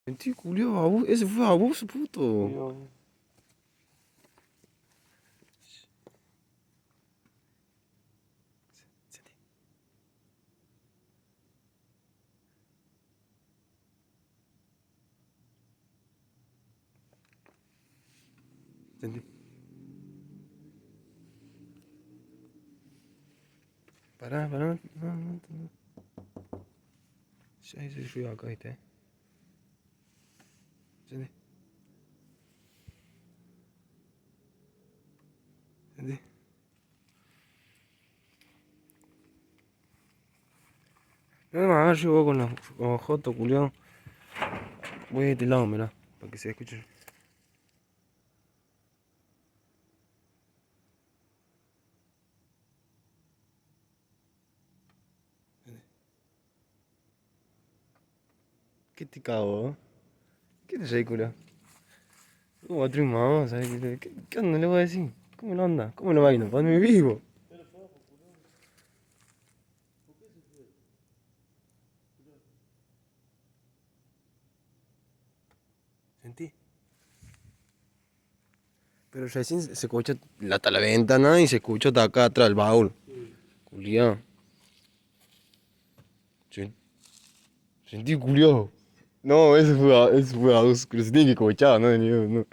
Sentí, culiao, ese fue abuso, puto. Culiao. Sentí. Sentí. Pará, pará. No. Ya hice ruido acá, ¿viste? Sentí. Sentí. No me agarres vos con los jotos, culiao. Voy de este lado, mirá, para que se escuche. ¿Qué te cago, eh? ¿Qué te reí, culiao? Otro más, ¿sabes? ¿Qué onda le voy a decir? ¿Cómo lo anda? ¿Cómo lo vaina? ¿Para dónde vivo? Sentí. Pero recién se escucha hasta la ventana y se escucha hasta acá atrás del baúl. Culiao. Sentí culiao. No, ese fue abuso, pero se tiene que escuchar, no, no.